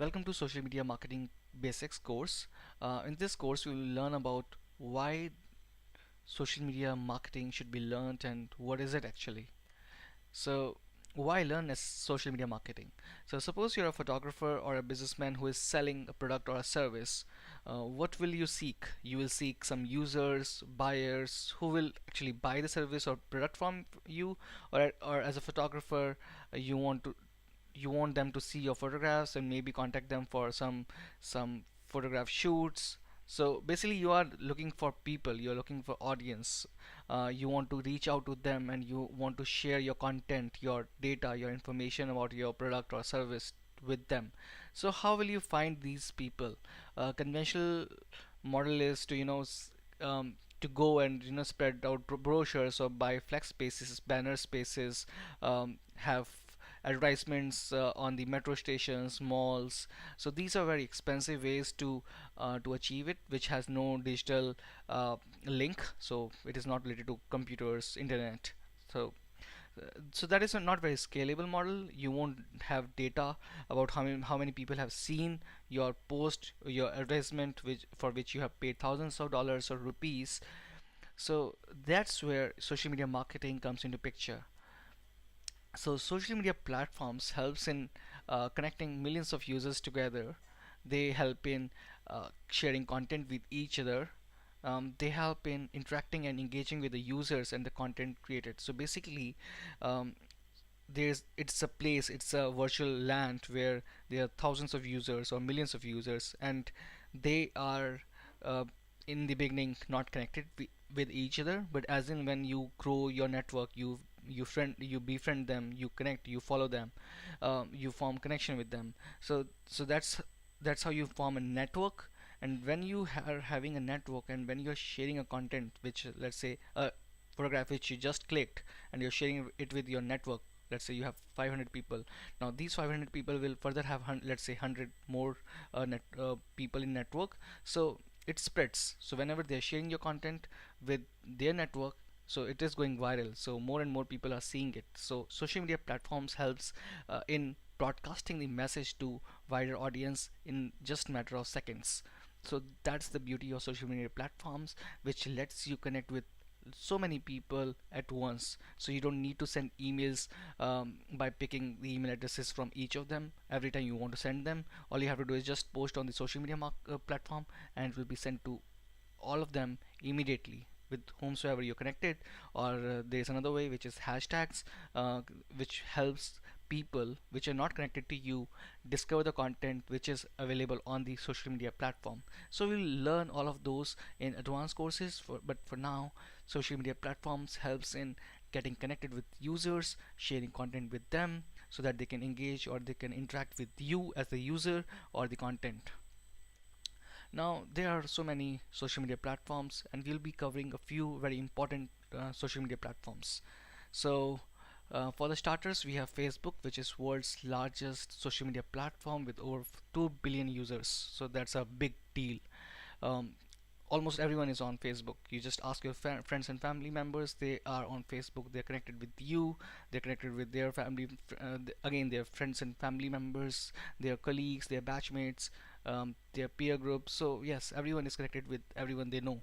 Welcome to Social Media Marketing Basics course. In this course, we will learn about why social media marketing should be learned and what is it actually. So, why learn as social media marketing? So, suppose you're a photographer or a businessman who is selling a product or a service. What will you seek? You will seek some users, buyers who will actually buy the service or product from you, or as a photographer, you want them to see your photographs and maybe contact them for some photograph shoots. So basically you are looking for people, you're looking for audience. You want to reach out to them and you want to share your content, your data, your information about your product or service with them. So how will you find these people? Conventional model is to to go and spread out brochures or buy flex spaces, banner spaces, have advertisements on the metro stations, malls. So these are very expensive ways to achieve it, which has no digital link. So it is not related to computers, internet. So that is a not very scalable model. You won't have data about how many people have seen your post, your advertisement, which you have paid thousands of dollars or rupees. So that's where social media marketing comes into picture. So social media platforms helps in connecting millions of users together. They help in sharing content with each other. They help in interacting and engaging with the users and the content created. So basically, um, it's a virtual land where there are thousands of users or millions of users, and they are uh, in the beginning not connected with each other, but as in when you grow your network, you befriend them, you connect, you follow them, you form connection with them. So that's how you form a network. And when you are having a network and when you're sharing a content, which let's say a photograph which you just clicked, and you're sharing it with your network. Let's say you have 500 people. Now these 500 people will further have let's say 100 more people in network. So it spreads. So whenever they're sharing your content with their network, so it is going viral, so more and more people are seeing it. So social media platforms helps in broadcasting the message to wider audience in just matter of seconds. So that's the beauty of social media platforms, which lets you connect with so many people at once. So you don't need to send emails by picking the email addresses from each of them every time you want to send them. All you have to do is just post on the social media platform, and it will be sent to all of them immediately with whomsoever you're connected. Or there's another way, which is hashtags, which helps people which are not connected to you discover the content which is available on the social media platform. So we'll learn all of those in advanced courses, but for now, social media platforms helps in getting connected with users, sharing content with them so that they can engage or they can interact with you as the user or the content. Now, there are so many social media platforms, and we'll be covering a few very important social media platforms. So, for the starters, we have Facebook, which is world's largest social media platform with over 2 billion users. So that's a big deal. Um, Almost everyone is on Facebook. You just ask your friends and family members, they are on Facebook. They're connected with you, they're connected with their family, again, their friends and family members, their colleagues, their batchmates, their peer groups. So yes, everyone is connected with everyone they know.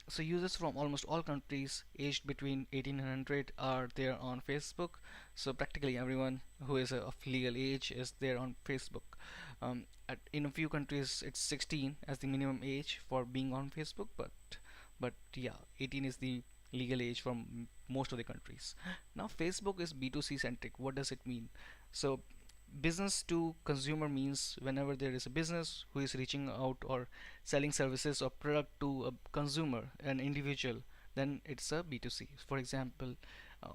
So users from almost all countries aged between 18 and 100 are there on Facebook. So practically everyone who is of legal age is there on Facebook. In a few countries, it's 16 as the minimum age for being on Facebook, but yeah, 18 is the legal age from most of the countries. Now, Facebook is B2C centric. What does it mean? So business to consumer means whenever there is a business who is reaching out or selling services or product to a consumer, an individual, then it's a B2C. For example,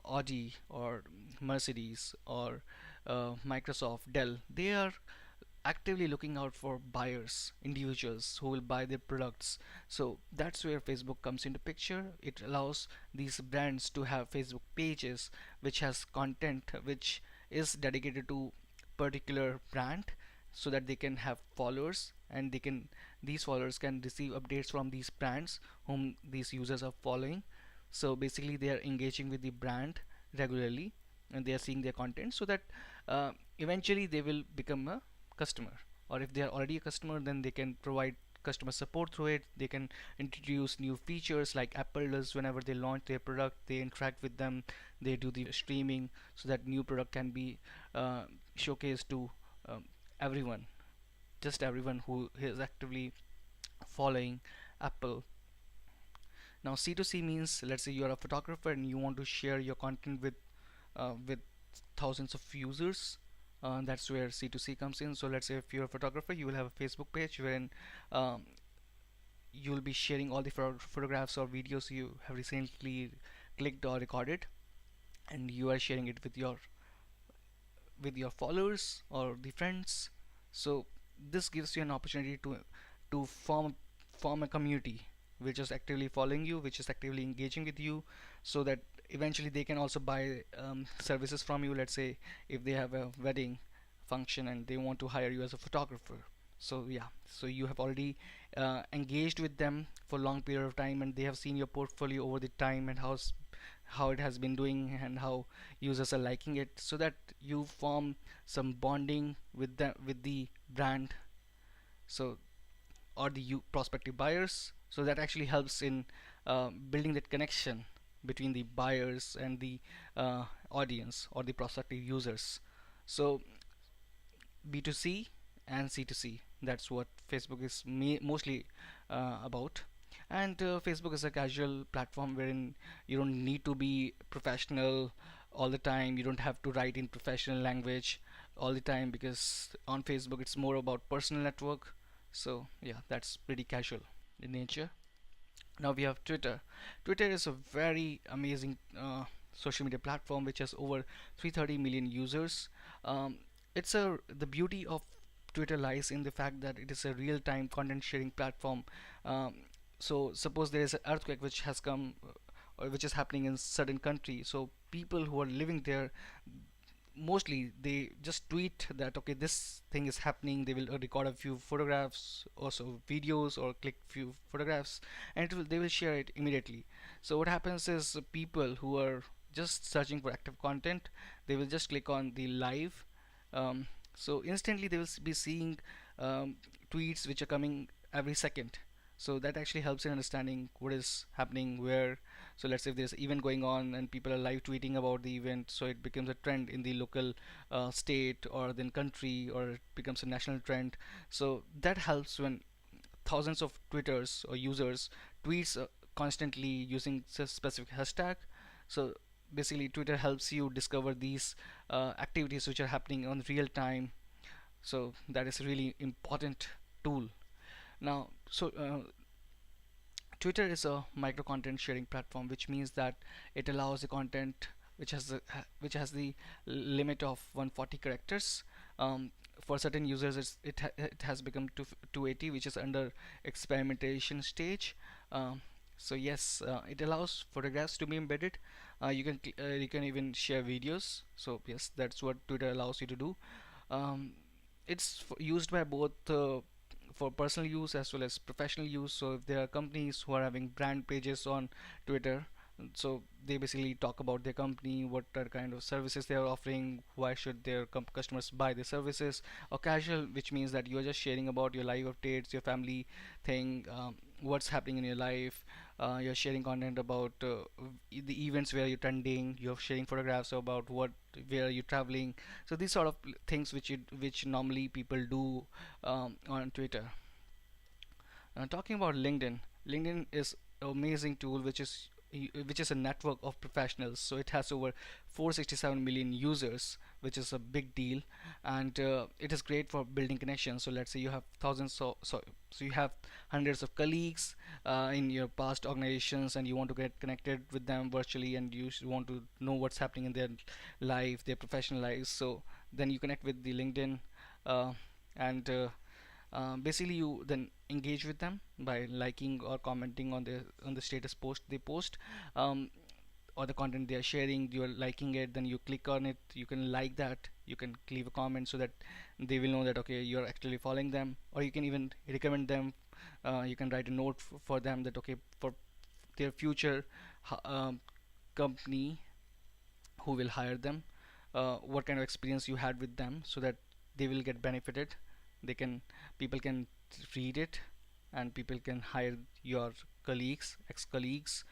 Audi or Mercedes or Microsoft, Dell, they are actively looking out for buyers, individuals who will buy their products. So that's where Facebook comes into picture. It allows these brands to have Facebook pages which has content which is dedicated to particular brand, so that they can have followers, and these followers can receive updates from these brands whom these users are following. So basically they are engaging with the brand regularly, and they are seeing their content, so that eventually they will become a customer, or if they are already a customer, then they can provide customer support through it. They can introduce new features like Apple does. Whenever they launch their product, they interact with them, they do the streaming, so that new product can be uh, showcased to um, everyone, just everyone who is actively following Apple. Now C2C means, let's say you're a photographer and you want to share your content with thousands of users. That's where C2C comes in. So let's say if you're a photographer, you will have a Facebook page wherein um, you will be sharing all the photographs or videos you have recently clicked or recorded, and you are sharing it with your followers or the friends. So this gives you an opportunity to form a community which is actively following you, which is actively engaging with you, so that eventually they can also buy services from you. Let's say if they have a wedding function and they want to hire you as a photographer. So yeah, so you have already engaged with them for a long period of time, and they have seen your portfolio over the time, and how it has been doing and how users are liking it, so that you form some bonding with the brand, so, or the prospective buyers. So that actually helps in building that connection between the buyers and the audience or the prospective users. So B2C and C2C, that's what Facebook is mostly about. And Facebook is a casual platform wherein you don't need to be professional all the time. You don't have to write in professional language all the time, because on Facebook it's more about personal network. So yeah, that's pretty casual in nature. Now we have Twitter. Twitter is a very amazing social media platform which has over 330 million users. Um, the beauty of Twitter lies in the fact that it is a real-time content sharing platform. Um, so suppose there is an earthquake which has come, or which is happening in certain country. So people who are living there, mostly they just tweet that okay, this thing is happening. They will record a few photographs, also videos, or click few photographs, and they will share it immediately. So what happens is people who are just searching for active content, they will just click on the live. um, so instantly they will be seeing tweets which are coming every second. So that actually helps in understanding what is happening where. So let's say if there's an event going on and people are live tweeting about the event, so it becomes a trend in the local state or then country, or it becomes a national trend. So that helps when thousands of twitters or users tweets constantly using specific hashtag. So basically Twitter helps you discover these activities which are happening on real time. So that is a really important tool. Now, Twitter is a micro content sharing platform, which means that it allows the content which has the limit of 140 characters. For certain users, it has become 280, which is under experimentation stage. Um, so yes, it allows photographs to be embedded. You can even share videos. So yes, that's what Twitter allows you to do. Um, it's used by both for personal use as well as professional use. So if there are companies who are having brand pages on Twitter, so they basically talk about their company, what are kind of services they are offering, why should their customers buy their services. Or casual, which means that you are just sharing about your life updates, your family thing, what's happening in your life. You're sharing content about the events where you're attending. You're sharing photographs about where you're traveling. So these sort of things which normally people do on Twitter. Talking about LinkedIn, LinkedIn is an amazing tool which is a network of professionals. So it has over 467 million users, which is a big deal, and it is great for building connections. So let's say you have thousands, so you have hundreds of colleagues in your past organizations, and you want to get connected with them virtually, and you want to know what's happening in their life, their professional lives. So then you connect with the LinkedIn, uh, and basically you then engage with them by liking or commenting on the status post they post, um, or the content they are sharing. You are liking it, then you click on it, you can like that, you can leave a comment, so that they will know that okay, you're actually following them. Or you can even recommend them. You can write a note for them that okay, for their future company who will hire them, what kind of experience you had with them, so that they will get benefited. they can people can read it, and people can hire your colleagues, ex-colleagues.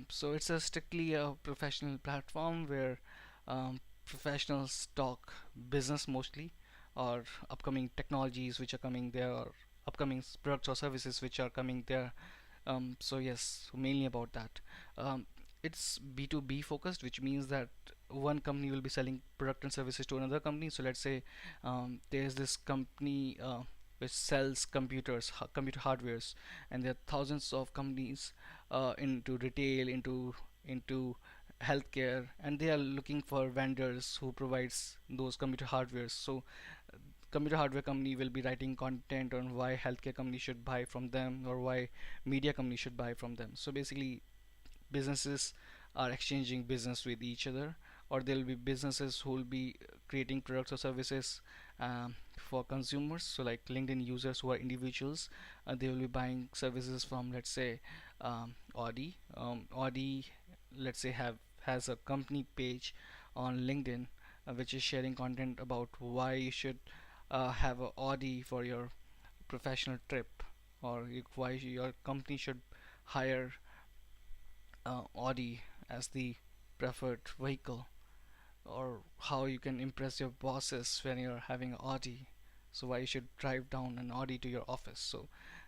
So it's a strictly a professional platform where professionals talk business mostly, or upcoming technologies which are coming there, or upcoming products or services which are coming there. So yes, mainly about that. Um, it's B2B focused, which means that one company will be selling product and services to another company. So let's say there's this company which sells computer hardwares, and there are thousands of companies into retail, into healthcare, and they are looking for vendors who provides those computer hardwares. So computer hardware company will be writing content on why healthcare company should buy from them, or why media company should buy from them. So basically, businesses are exchanging business with each other, or there will be businesses who will be creating products or services for consumers. So like LinkedIn users who are individuals, they will be buying services from, let's say, Audi. Audi, let's say, have has a company page on LinkedIn, which is sharing content about why you should have a Audi for your professional trip, or why your company should hire Audi as the preferred vehicle, or how you can impress your bosses when you're having an Audi. So why you should drive down an Audi to your office.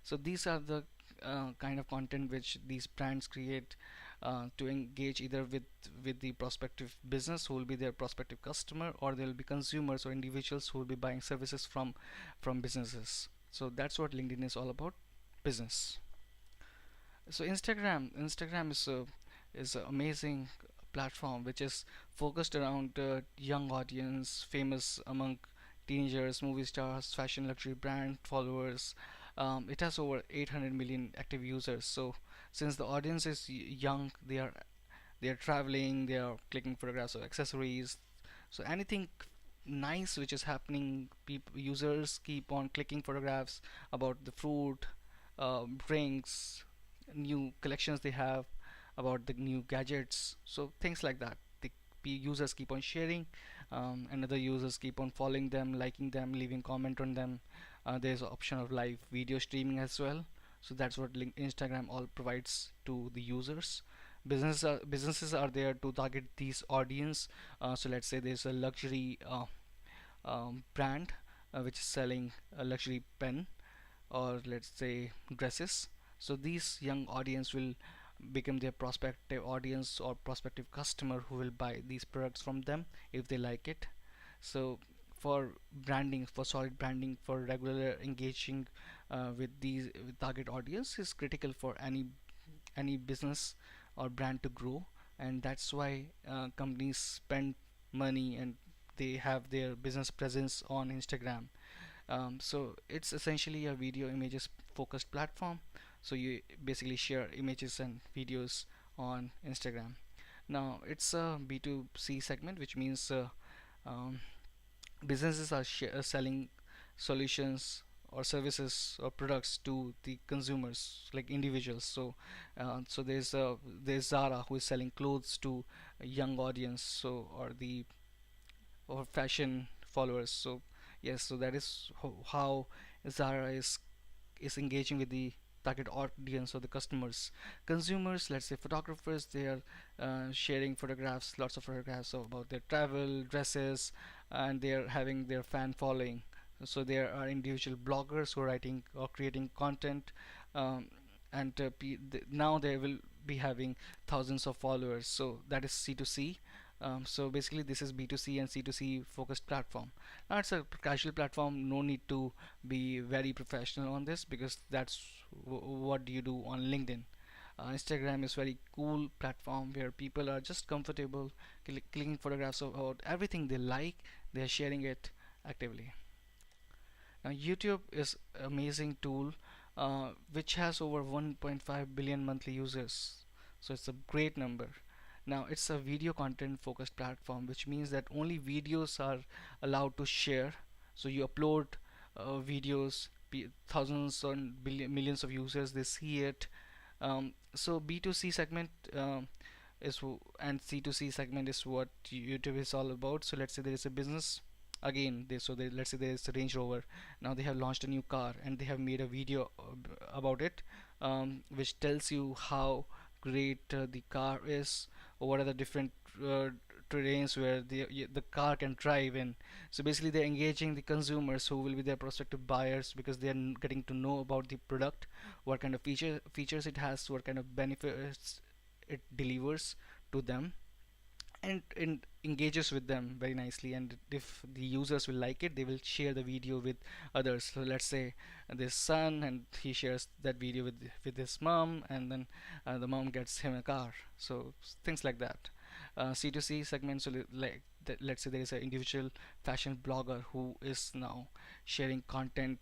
So these are the kind of content which these brands create to engage either with the prospective business who will be their prospective customer, or there will be consumers or individuals who will be buying services from businesses. So that's what LinkedIn is all about, business. So Instagram is an amazing platform which is focused around young audience, famous among teenagers, movie stars, fashion luxury brand followers. It has over 800 million active users. So since the audience is young, they are traveling, they are clicking photographs of accessories. So anything nice which is happening, people users keep on clicking photographs about the food, drinks, new collections they have, about the new gadgets. So things like that. The users keep on sharing, and other users keep on following them, liking them, leaving comment on them. There's an option of live video streaming as well. So that's what Instagram all provides to the users. Businesses are there to target these audience. So let's say there's a luxury brand which is selling a luxury pen, or let's say dresses. So these young audience will become their prospective audience or prospective customer who will buy these products from them if they like it. So for branding, for solid branding, for regular engaging with these with target audience is critical for any business or brand to grow. And that's why companies spend money, and they have their business presence on Instagram. So it's essentially a video images focused platform. So you basically share images and videos on Instagram. Now it's a B2C segment, which means um, businesses are selling solutions or services or products to the consumers, like individuals. So there's Zara who is selling clothes to a young audience, so or the or fashion followers. So yes, so that is how Zara is engaging with the target audience or the customers. Consumers, let's say photographers, they are sharing photographs, lots of photographs about their travel, dresses, and they are having their fan following. So there are individual bloggers who are writing or creating content, um, and now they will be having thousands of followers. So that is C2C. So basically, this is B2C and C2C focused platform. Now it's a casual platform. No need to be very professional on this, because that's what you do on LinkedIn. Instagram is very cool platform where people are just comfortable clicking photographs of about everything they like. They are sharing it actively. Now YouTube is amazing tool which has over 1.5 billion monthly users. So it's a great number. Now it's a video content focused platform, which means that only videos are allowed to share. So you upload videos, thousands or millions of users they see it. So B2C segment and C2C segment is what YouTube is all about. So let's say there is a business again let's say there's a Range Rover. Now they have launched a new car and they have made a video about it, which tells you how great the car is, or what are the different uh, terrains where the car can drive in. So basically they're engaging the consumers who will be their prospective buyers, because they are getting to know about the product, what kind of features it has, what kind of benefits it delivers to them, and engages with them very nicely. And if the users will like it, they will share the video with others. So let's say this son, and he shares that video with his mom, and then the mom gets him a car. So things like that. C2C segment, so like let's say there is an individual fashion blogger who is now sharing content,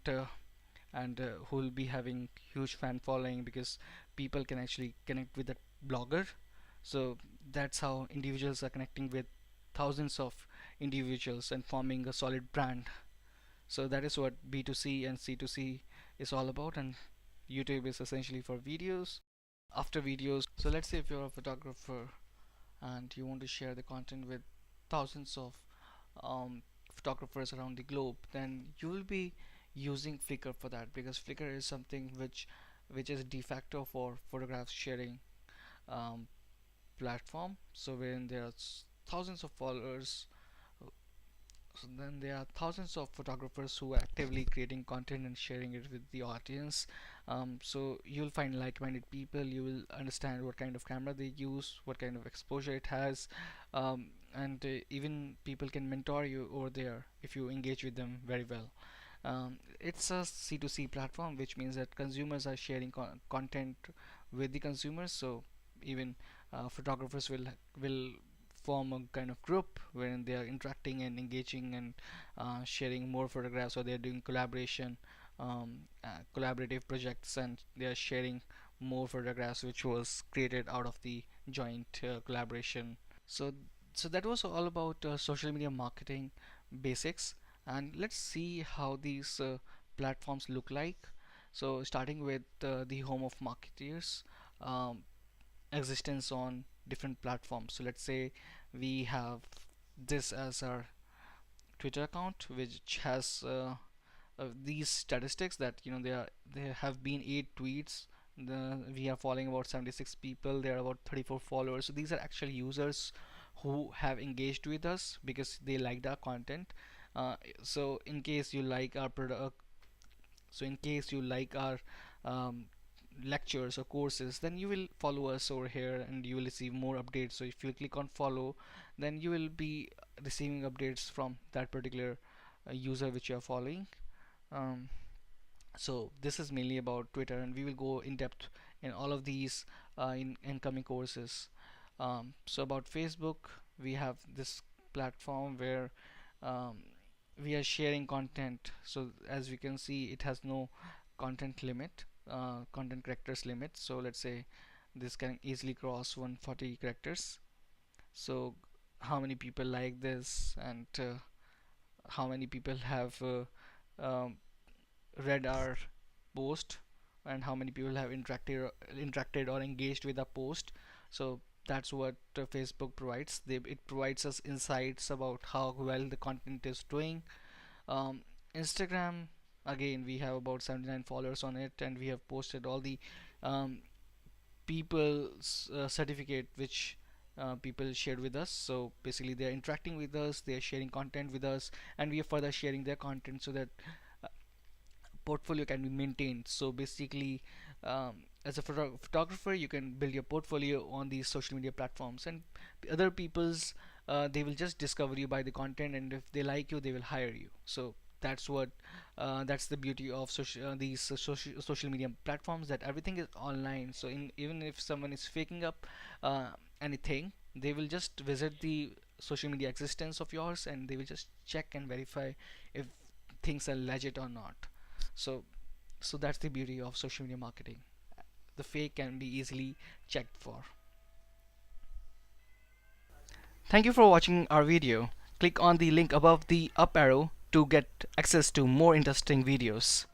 and who will be having huge fan following, because people can actually connect with that blogger. So that's how individuals are connecting with thousands of individuals and forming a solid brand. So that is what B2C and C2C is all about. And YouTube is essentially for videos. After videos, so let's say if you're a photographer and you want to share the content with thousands of photographers around the globe, then you will be using Flickr for that, because Flickr is something which is de facto for photographs sharing um, platform. So when there are thousands of followers, so then there are thousands of photographers who are actively creating content and sharing it with the audience. So you'll find like-minded people, you will understand what kind of camera they use, what kind of exposure it has, and even people can mentor you over there if you engage with them very well. It's a C2C platform, which means that consumers are sharing content with the consumers. So even photographers will form a kind of group wherein they are interacting and engaging and sharing more photographs, or they're doing collaborative projects, and they are sharing more photographs which was created out of the joint collaboration. So so that was all about social media marketing basics. And let's see how these platforms look like. So starting with the home of marketers, um, existence on different platforms. So let's say we have this as our Twitter account, which has these statistics that there have been 8 tweets. We are following about 76 people. There are about 34 followers. So these are actual users who have engaged with us because they liked our content. So in case you like our product, so in case you like our um, lectures or courses, then you will follow us over here and you will receive more updates. So if you click on follow, then you will be receiving updates from that particular user which you are following. um, so this is mainly about Twitter, and we will go in depth in all of these in incoming courses. So about Facebook, we have this platform where um, we are sharing content. So as we can see, it has no content limit, content characters limit. So let's say this can easily cross 140 characters. So how many people like this, and how many people have um, read our post, and how many people have interacted or engaged with a post. So that's what Facebook provides. It provides us insights about how well the content is doing. um, Instagram, again, we have about 79 followers on it, and we have posted all the um, people's certificate which people shared with us. So basically they are interacting with us, they are sharing content with us, and we are further sharing their content so that portfolio can be maintained. So basically, as a photographer, you can build your portfolio on these social media platforms, and other people's they will just discover you by the content, and if they like you, they will hire you. So that's the beauty of these social media platforms, that everything is online. So even if someone is faking up anything, they will just visit the social media existence of yours, and they will just check and verify if things are legit or not. So so that's the beauty of social media marketing. The fake can be easily checked for. Thank you for watching our video. Click on the link above the up arrow to get access to more interesting videos.